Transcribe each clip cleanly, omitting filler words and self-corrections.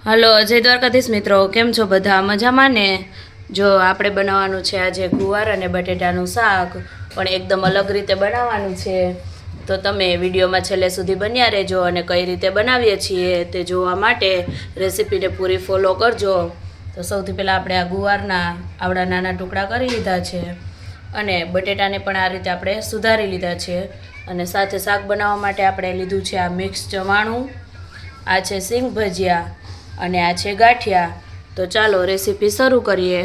Hello જય દ્વારકાધીશ મિત્રો, કેમ છો બધા? મજામાં ને? જો આપણે બનાવવાનું છે આજે ગુવાર અને બટેટાનું શાક, પણ એકદમ અલગ રીતે બનાવવાનું છે. તો તમે વિડીયોમાં છેલ્લે સુધી બન્યા રહેજો અને કઈ રીતે બનાવીએ છીએ તે જોવા માટે રેસીપીને પૂરી ફોલો કરજો. તો સૌથી પહેલાં આપણે આ ગુવારના આવડા નાના ટુકડા કરી લીધા છે અને બટેટાને પણ આ રીતે આપણે સુધારી લીધા છે. અને સાથે શાક બનાવવા માટે આપણે લીધું છે આ મિક્સ ચવાણું, આ છે સિંગ ભજીયા અને આ છે ગાંઠિયા. તો ચાલો રેસીપી શરૂ કરીએ.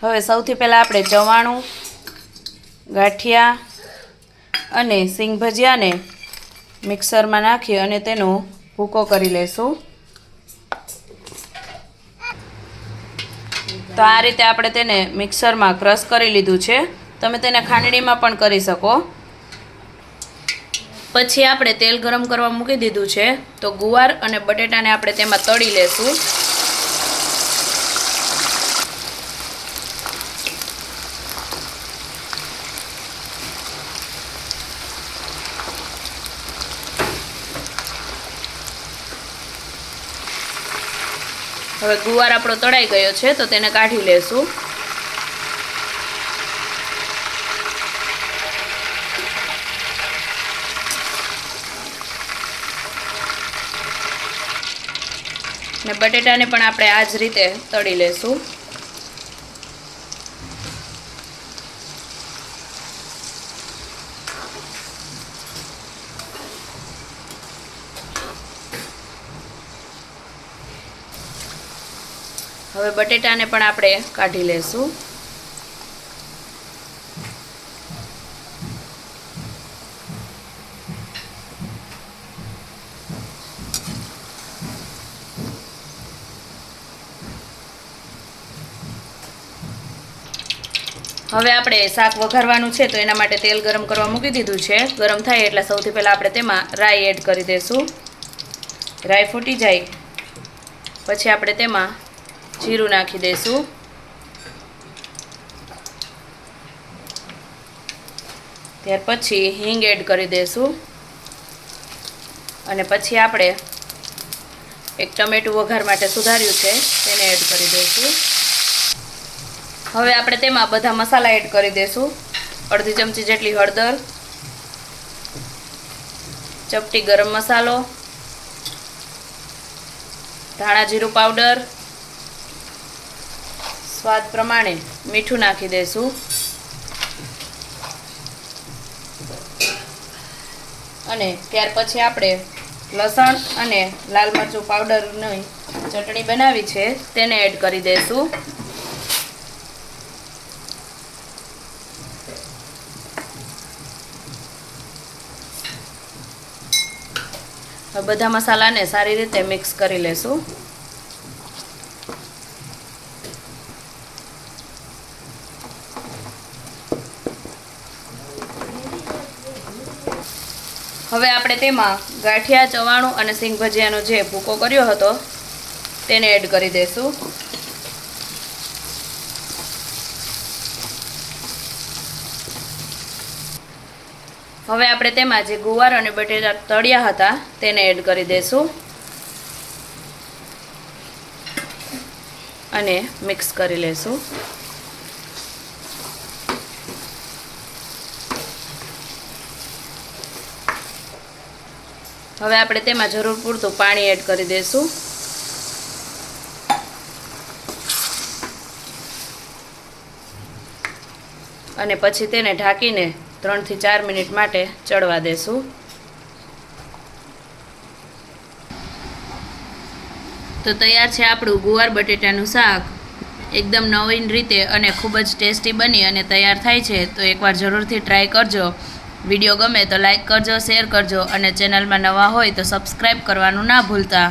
હવે સૌથી પહેલાં આપણે ચવાણું, ગાંઠિયા અને સિંગ ભજીયાને મિક્સરમાં નાખી અને તેનો ભૂકો કરી લેશું. તો આ રીતે આપણે તેને મિક્સરમાં ક્રશ કરી લીધું છે. તમે તેને ખાંડણીમાં પણ કરી શકો. પછી આપણે તેલ ગરમ કરવા મૂકી દીધું છે. તો ગુવાર અને બટેટાને આપણે તેમાં તળી લેશું. હવે ગુવાર આપણો તળાઈ ગયો છે તો તેને કાઢી લેશું. ને બટેટાને પણ આપણે આ જ રીતે તળી લેશું. હવે બટેટાને પણ આપણે કાઢી લેશું. હવે આપણે શાક વઘારવાનું છે તો એના માટે તેલ ગરમ કરવા મૂકી દીધું છે. ગરમ થાય એટલે સૌથી પહેલાં આપણે તેમાં રાઈ એડ કરી દઈશું. રાઈ ફૂટી જાય પછી આપણે તેમાં જીરું નાખી દઈશું. ત્યાર પછી હિંગ એડ કરી દઈશું અને પછી આપણે એક ટમેટું વઘાર માટે સુધાર્યું છે તેને એડ કરી દઈશું. હવે આપણે તેમાં બધા મસાલા એડ કરી દઈશું. અડધી ચમચી જેટલી હળદર, ચપટી ગરમ મસાલો, ધાણા જીરું પાવડર, સ્વાદ પ્રમાણે મીઠું નાખી દઈશું અને ત્યાર પછી આપણે લસણ અને લાલ મરચું પાવડરની ચટણી બનાવી છે તેને એડ કરી દઈશું. હવે બધા મસાલાને સારી રીતે મિક્સ કરી લેશું. હવે આપણે તેમાં ગાંઠિયા, ચવાણું અને સિંગ ભજીયાનો જે ભૂકો કર્યો હતો તેને એડ કરી દઈશું. હવે આપણે તેમાં જે ગુવાર અને બટેટા તળ્યા હતા તેને એડ કરી દઈશું અને મિક્સ કરી લેશું. હવે આપણે તેમાં જરૂર પૂરતું પાણી એડ કરી દઈશું. અને પછી તેને ઢાંકીને 3 થી 4 મિનિટ માટે ચડવા દેશું. તો તૈયાર છે આપણું ગુવાર બટેટાનું શાક. એકદમ નવીન રીતે અને ખૂબ જ ટેસ્ટી બની અને તૈયાર થાય છે. તો એકવાર જરૂરથી ટ્રાય કરજો. વિડીયો ગમે તો લાઈક કરજો, શેર કરજો અને ચેનલમાં નવા હોય તો સબસ્ક્રાઈબ કરવાનું ના ભૂલતા.